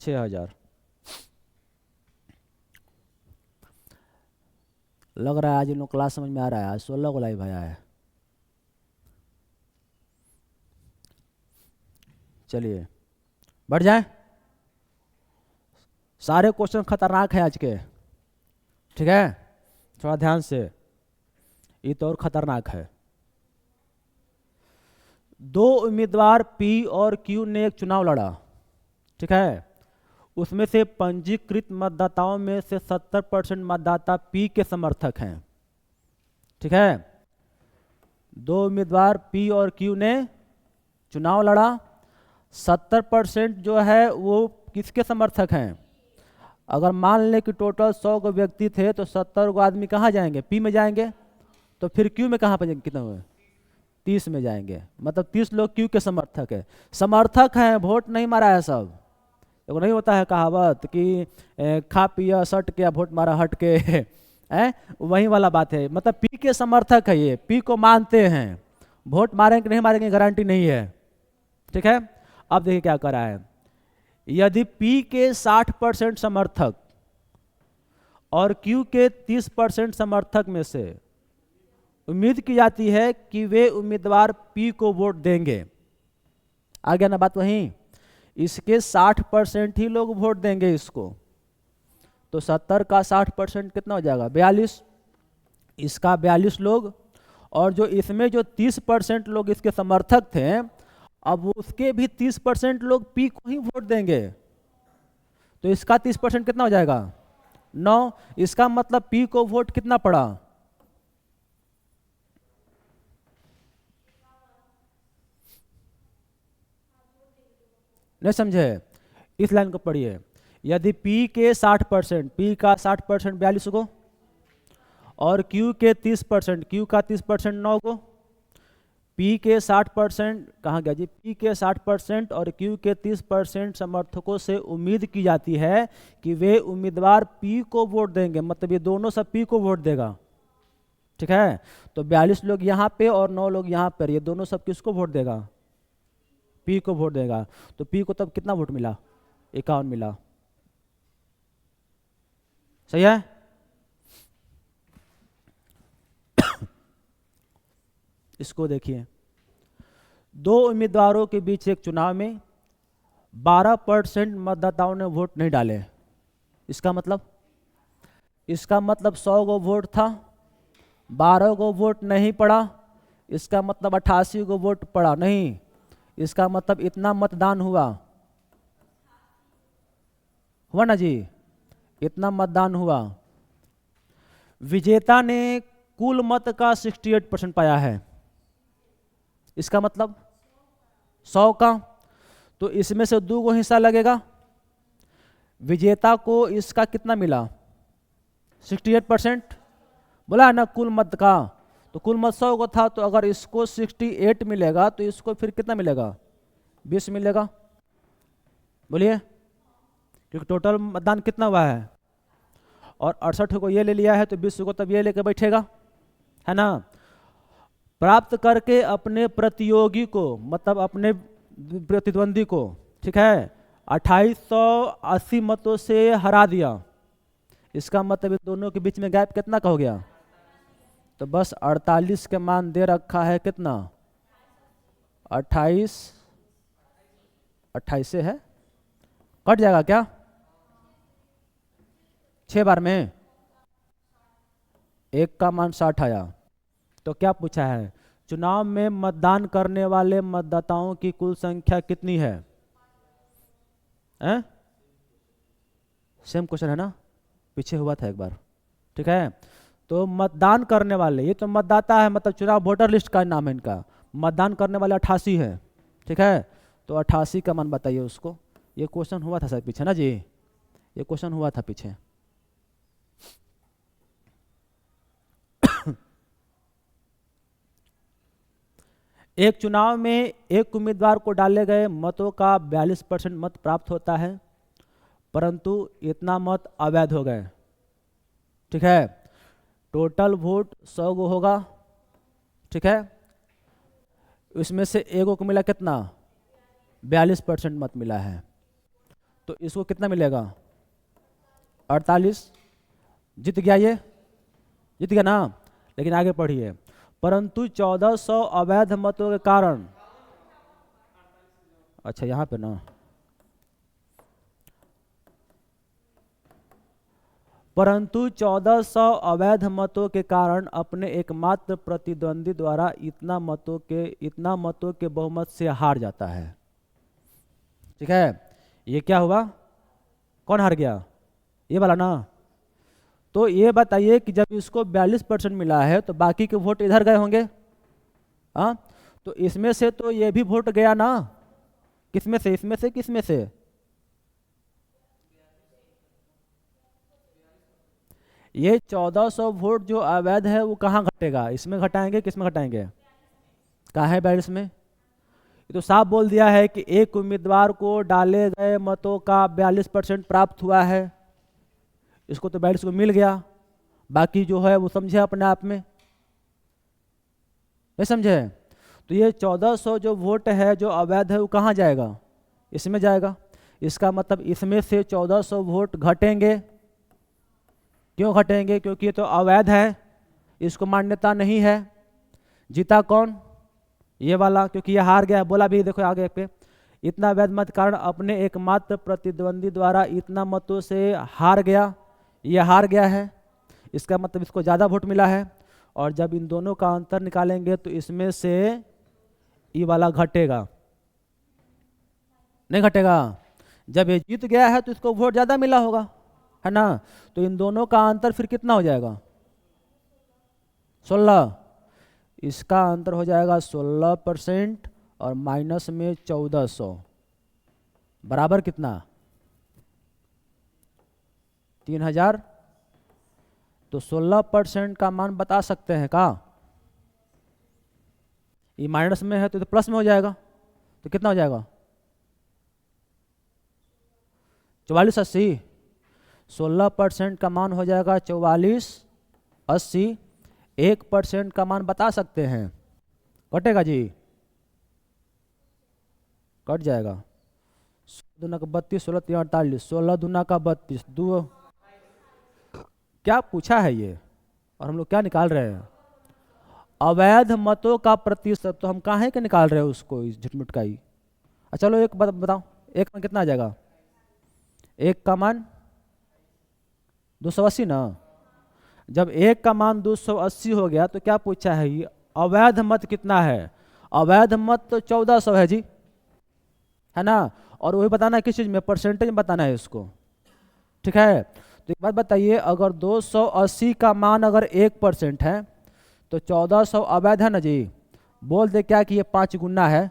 6000। लग रहा है आज इन लोग क्लास समझ में आ रहा है। आज 16 को लाइव आया है। चलिए बढ़ जाए। सारे क्वेश्चन खतरनाक है आज के, ठीक है, थोड़ा ध्यान से, ये तो और खतरनाक है। दो उम्मीदवार पी और क्यू ने एक चुनाव लड़ा, ठीक है। उसमें से पंजीकृत मतदाताओं में से 70% मतदाता पी के समर्थक हैं, ठीक है। दो उम्मीदवार पी और क्यू ने चुनाव लड़ा, 70% जो है वो किसके समर्थक हैं? अगर मान लें कि टोटल 100 को व्यक्ति थे तो 70 को आदमी कहाँ जाएंगे? पी में जाएंगे। तो फिर क्यू में कहाँ पर कितने हुए? 30 में जाएंगे। मतलब 30 लोग क्यू के समर्थक है। समर्थक हैं, वोट नहीं मारा है सब। तो नहीं होता है कहावत कि खा पिया सट के वोट मारा हट के है, वही वाला बात है। मतलब पी के समर्थक है, ये पी को मानते हैं। वोट मारेंगे कि नहीं मारेंगे गारंटी नहीं है, ठीक है। अब देखिए क्या करा है। यदि पी के 60% समर्थक और क्यू के 30% समर्थक में से उम्मीद की जाती है कि वे उम्मीदवार पी को वोट देंगे, आ गया ना बात वहीं। इसके 60% ही लोग वोट देंगे इसको, तो 70 का 60% कितना हो जाएगा? 42। इसका 42 लोग, और जो इसमें जो 30% लोग इसके समर्थक थे, अब उसके भी 30% लोग पी को ही वोट देंगे। तो इसका 30% कितना हो जाएगा? 9। इसका मतलब पी को वोट कितना पड़ा? नहीं समझे? इस लाइन को पढ़िए। यदि P के 60%, P का 60% 42 को, और Q के 30%, Q का 30% 9 को, P के 60% कहाँ गया जी? P के 60% और Q के 30% समर्थकों से उम्मीद की जाती है कि वे उम्मीदवार P को वोट देंगे। मतलब ये दोनों सब P को वोट देगा, ठीक है। तो 42 लोग यहाँ पे और 9 लोग यहाँ पर, ये दोनों सब किसको वोट देगा? P को वोट देगा। तो P को तब कितना वोट मिला? 51 मिला। सही है? इसको देखिए, दो उम्मीदवारों के बीच एक चुनाव में 12% मतदाताओं ने वोट नहीं डाले। इसका मतलब 100 को वोट था, 12 को वोट नहीं पड़ा। इसका मतलब 88 को वोट पड़ा नहीं। इसका मतलब इतना मतदान हुआ ना जी, इतना मतदान हुआ। विजेता ने कुल मत का 68% पाया है। इसका मतलब 100 का, तो इसमें से 2 को हिस्सा लगेगा। विजेता को इसका कितना मिला? 68% बोला ना कुल मत का। तो कुल मत 100 को था, तो अगर इसको 68 मिलेगा तो इसको फिर कितना मिलेगा? 20 मिलेगा। बोलिए, क्योंकि टोटल मतदान कितना हुआ है, और 68 को ये ले लिया है तो 20 को तब ये लेके बैठेगा, है ना। प्राप्त करके अपने प्रतियोगी को, मतलब अपने प्रतिद्वंदी को, ठीक है, 2880 मतों से हरा दिया। इसका मतलब इन दोनों के बीच में गैप कितना का हो गया? तो बस 48 के मान दे रखा है। कितना? 28 से है, कट जाएगा क्या? 6 बार में 1 का मान 60 आया। तो क्या पूछा है? चुनाव में मतदान करने वाले मतदाताओं की कुल संख्या कितनी है? सेम क्वेश्चन है ना, पीछे हुआ था एक बार, ठीक है। तो मतदान करने वाले, ये तो मतदाता है, मतलब चुनाव वोटर लिस्ट का नाम है इनका। मतदान करने वाले 88 है, ठीक है। तो 88 का मान बताइए उसको। ये क्वेश्चन हुआ था शायद पीछे ना जी, ये क्वेश्चन हुआ था पीछे। एक चुनाव में एक उम्मीदवार को डाले गए मतों का 42% मत प्राप्त होता है, परंतु इतना मत अवैध हो गए। ठीक है, टोटल वोट 100 गो होगा। ठीक है, उसमें से एक को मिला कितना, 42% मत मिला है, तो इसको कितना मिलेगा, 48। जीत गया, ये जीत गया ना। लेकिन आगे पढ़िए, परंतु 1400 अवैध मतों के कारण, अच्छा यहाँ पे ना, परंतु 1400 अवैध मतों के कारण अपने एकमात्र प्रतिद्वंदी द्वारा इतना मतों के बहुमत से हार जाता है। ठीक है, ये क्या हुआ, कौन हार गया, ये वाला ना। तो ये बताइए कि जब इसको 42% मिला है तो बाकी के वोट इधर गए होंगे। हाँ, तो इसमें से तो ये भी वोट गया ना, किसमें से, इसमें से, किसमें से, ये 1400 वोट जो अवैध है वो कहाँ घटेगा, इसमें घटाएंगे, किसमें घटाएंगे, कहाँ है 42 में। ये तो साफ बोल दिया है कि एक उम्मीदवार को डाले गए मतों का 42% प्राप्त हुआ है, इसको तो 42 को मिल गया, बाकी जो है वो समझे अपने आप में, नहीं समझे। तो ये 1400 जो वोट है जो अवैध है वो कहाँ जाएगा, इसमें जाएगा। इसका मतलब इसमें से 1400 वोट घटेंगे। क्यों घटेंगे, क्योंकि ये तो अवैध है, इसको मान्यता नहीं है। जीता कौन, ये वाला, क्योंकि ये हार गया। बोला भी देखो आगे पे, इतना अवैध मत कारण अपने एकमात्र प्रतिद्वंदी द्वारा इतना मतों से हार गया, ये हार गया है, इसका मतलब इसको ज़्यादा वोट मिला है। और जब इन दोनों का अंतर निकालेंगे तो इसमें से ये वाला घटेगा, नहीं घटेगा। जब ये जीत गया है तो इसको वोट ज़्यादा मिला होगा, है ना। तो इन दोनों का अंतर फिर कितना हो जाएगा, 16। इसका अंतर हो जाएगा 16% और माइनस में 1400 बराबर कितना, 3000। तो 16% का मान बता सकते हैं का, ये माइनस में है तो प्लस में हो जाएगा, तो कितना हो जाएगा, 4480। 16% का मान हो जाएगा 4480। 1% का मान बता सकते हैं, कटेगा जी, कट जाएगा। 16 दूना का 32, 16 3 48, 16 दूना का 32, दो क्या पूछा है ये, और हम लोग क्या निकाल रहे हैं, अवैध मतों का प्रतिशत। तो हम कहाँ के निकाल रहे हैं उसको, इस झुटमुट का ही। अच्छा चलो एक बात बताओ, एक मान कितना आ जाएगा, एक का मान 280 ना। जब एक का मान 280 हो गया तो क्या पूछा है, ये अवैध मत कितना है, अवैध मत तो 1400 है जी, है ना। और वही बताना है किस चीज़ में, परसेंटेज में बताना है इसको। ठीक है, तो एक बात बताइए, अगर 280 का मान अगर 1% है तो 1400 अवैध है ना जी। बोल दे क्या कि ये 5 गुना है,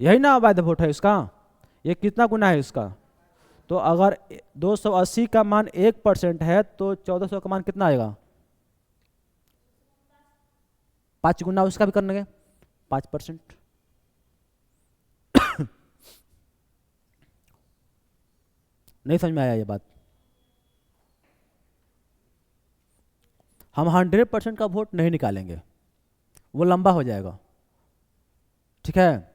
यही ना अवैध वोट है इसका, ये कितना गुना है इसका। तो अगर 280 का मान 1% है तो 1400 का मान कितना आएगा, 5 गुना उसका भी करने 5%। नहीं समझ में आया ये बात। हम 100% का वोट नहीं निकालेंगे, वो लंबा हो जाएगा। ठीक है,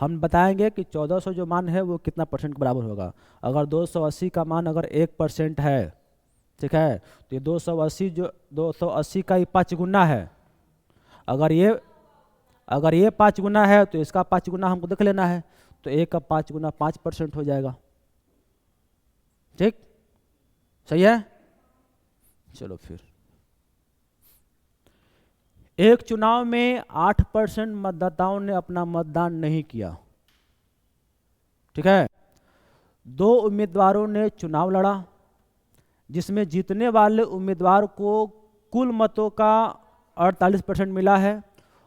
हम बताएंगे कि 1400 जो मान है वो कितना परसेंट के बराबर होगा। अगर 280 का मान अगर 1% है, ठीक है, तो ये 280 का ये 5 गुना है। अगर ये 5 गुना है तो इसका 5 गुना हमको देख लेना है, तो 1 का 5 गुना 5% हो जाएगा। ठीक, सही है। चलो फिर, एक चुनाव में 8% मतदाताओं ने अपना मतदान नहीं किया। ठीक है, 2 उम्मीदवारों ने चुनाव लड़ा जिसमें जीतने वाले उम्मीदवार को कुल मतों का 48% मिला है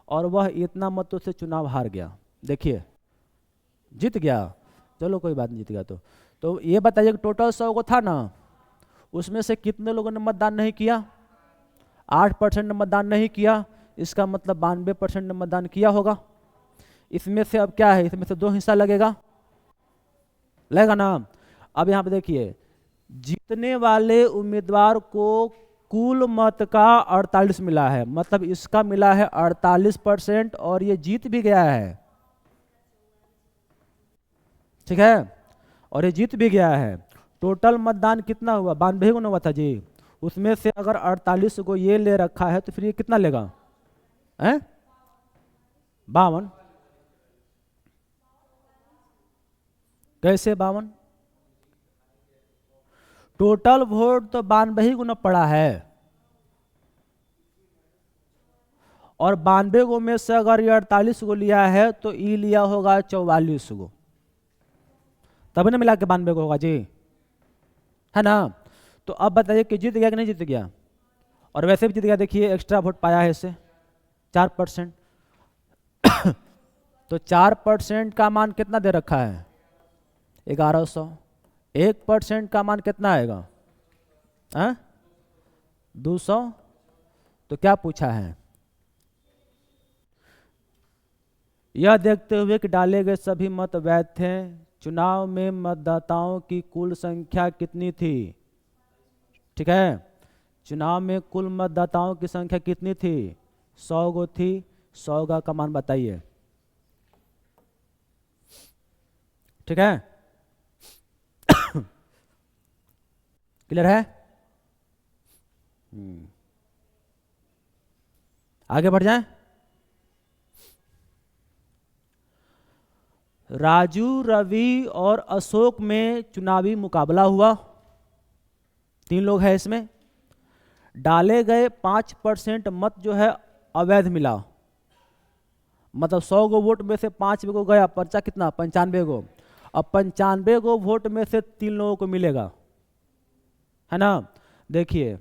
और वह इतना मतों से चुनाव हार गया। देखिए, जीत गया, चलो कोई बात नहीं, जीत गया। तो ये बताइए कि टोटल 100 को था ना, उसमें से कितने लोगों ने मतदान नहीं किया, 8% ने मतदान नहीं किया। इसका मतलब 92% ने मतदान किया होगा। इसमें से अब क्या है, इसमें से 2 हिस्सा लगेगा ना। अब यहाँ पे देखिए, जीतने वाले उम्मीदवार को कुल मत का 48 मिला है, मतलब इसका मिला है 48% और ये जीत भी गया है, ठीक है, और ये जीत भी गया है। टोटल मतदान कितना हुआ, 92 गुना हुआ था जी, उसमें से अगर 48 को ये ले रखा है तो फिर ये कितना लेगा, है 52। कैसे 52? टोटल वोट तो 92 गुना पड़ा है, और 92 गो में से अगर ये 48 को लिया है तो ई लिया होगा 44 गो, तभी ना मिला के 92 को होगा जी, है ना। तो अब बताइए कि जीत गया कि नहीं जीत गया, और वैसे भी जीत गया, देखिए एक्स्ट्रा वोट पाया है इससे 4%। तो 4% का मान कितना दे रखा है, 1100। 1% का मान कितना आएगा, 200। तो क्या पूछा है, यह देखते हुए कि डाले गए सभी मत वैध थे, चुनाव में मतदाताओं की कुल संख्या कितनी थी, ठीक है, चुनाव में कुल मतदाताओं की संख्या कितनी थी, 100 गो थी, 100 का मान बताइए, ठीक है। क्लियर है? आगे बढ़ जाएं। राजू, रवि और अशोक में चुनावी मुकाबला हुआ, 3 लोग हैं इसमें। डाले गए 5% मत जो है अवैध मिला, मतलब 100 गो वोट में से 5 गो गया, पर्चा कितना 95 गो। अब 95 गो वोट में से 3 लोगों को मिलेगा, है ना। देखिए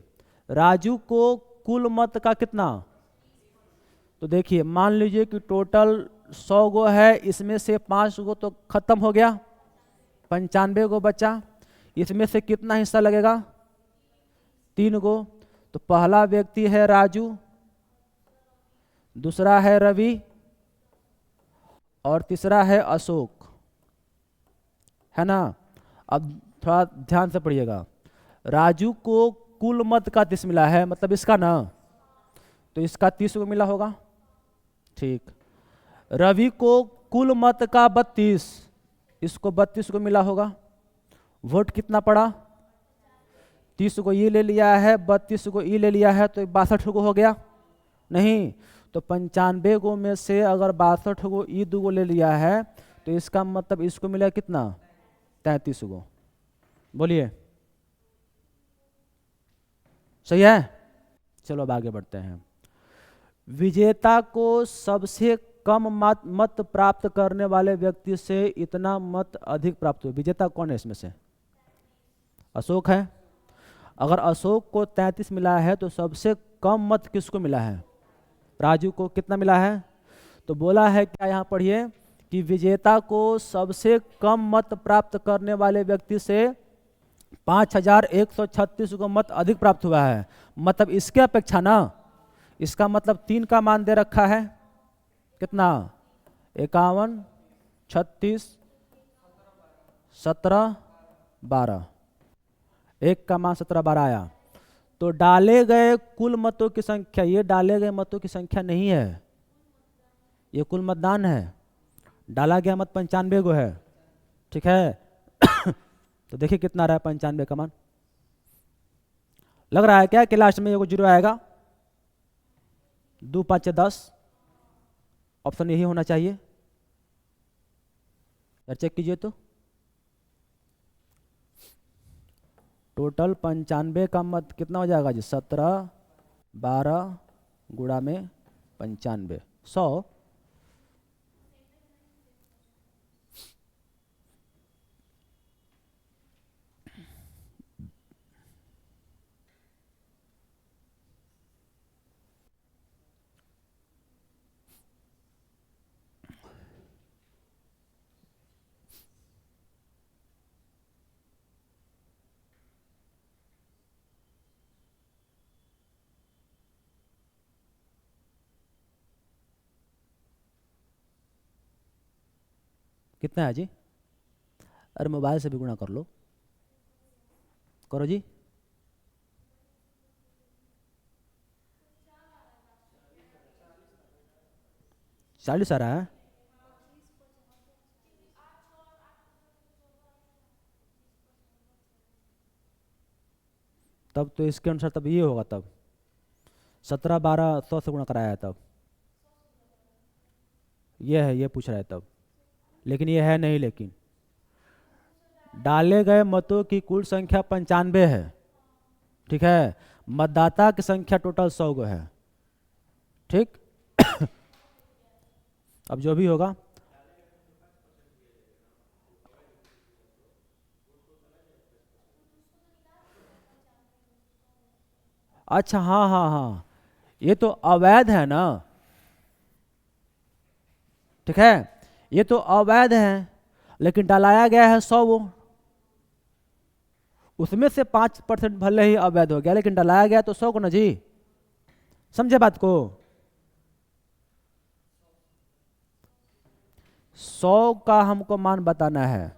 राजू को कुल मत का कितना, तो देखिए मान लीजिए कि टोटल 100 गो है, इसमें से 5 गो तो खत्म हो गया, 95 गो बचा, इसमें से कितना हिस्सा लगेगा, 3 गो। तो पहला व्यक्ति है राजू, दूसरा है रवि और तीसरा है अशोक, है ना। अब थोड़ा ध्यान से पढ़िएगा, राजू को कुल मत का 30 मिला है, मतलब इसका ना, तो इसका 30 को मिला होगा, ठीक। रवि को कुल मत का 32, इसको 32 को मिला होगा। वोट कितना पड़ा, 30 को ये ले लिया है, 32 को ये ले लिया है, तो 62 को हो गया नहीं। तो 95 गो में से अगर 62 गो ई 2 गो ले लिया है, तो इसका मतलब इसको मिला कितना, 33 गो। बोलिए सही है? चलो अब आगे बढ़ते हैं। विजेता को सबसे कम मत प्राप्त करने वाले व्यक्ति से इतना मत अधिक प्राप्त हुए। विजेता कौन है इसमें से, अशोक है। अगर अशोक को 33 मिला है तो सबसे कम मत किसको मिला है, राजू को। कितना मिला है, तो बोला है क्या, यहाँ पढ़िए कि विजेता को सबसे कम मत प्राप्त करने वाले व्यक्ति से 5136 को मत अधिक प्राप्त हुआ है, मतलब इसके अपेक्षा ना, इसका मतलब 3 का मान दे रखा है, कितना 51 36 17 12, 1 का मान 17 12 आया। तो डाले गए कुल मतों की संख्या, ये डाले गए मतों की संख्या नहीं है, ये कुल मतदान है। डाला गया मत 95 गो है, ठीक है। तो देखिए कितना रहा है 95 का मान, लग रहा है क्या कि लास्ट में ये 0 आएगा, 2 5 10, ऑप्शन यही होना चाहिए। यार चेक कीजिए तो, टोटल 95 का मत कितना हो जाएगा जी, 17 12 गुणा में 95, 100। कितना है जी? अरे मोबाइल से भी गुणा कर लो, करो जी। चालीस आ रहा है। तब तो इसके अनुसार तब ये होगा, तब 17 12 100 से गुणा कराया है तब। ये है, ये पूछ रहा है तब, लेकिन ये है नहीं। लेकिन डाले गए मतों की कुल संख्या 95 है, ठीक है। मतदाता की संख्या टोटल 100 गो है, ठीक। अब जो भी होगा, अच्छा हाँ हाँ हाँ, ये तो अवैध है ना, ठीक है। ये तो अवैध है, लेकिन डलाया गया है 100 वो, उसमें से 5% भले ही अवैध हो गया, लेकिन डलाया गया तो 100 को ना जी, समझे बात को। 100 का हमको मान बताना है,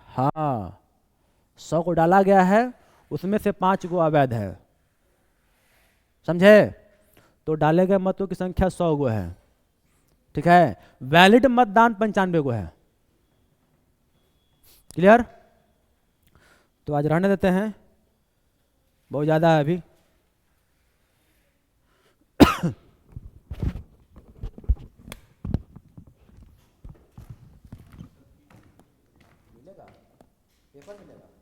हाँ। 100 को डाला गया है, उसमें से 5 गो अवैध है, समझे। तो डाले गए मतों की संख्या 100 गो है, ठीक है। वैलिड मतदान 95 गो है, क्लियर। तो आज रहने देते हैं, बहुत ज़्यादा है अभी। मिलेगा, पेपर मिलेगा।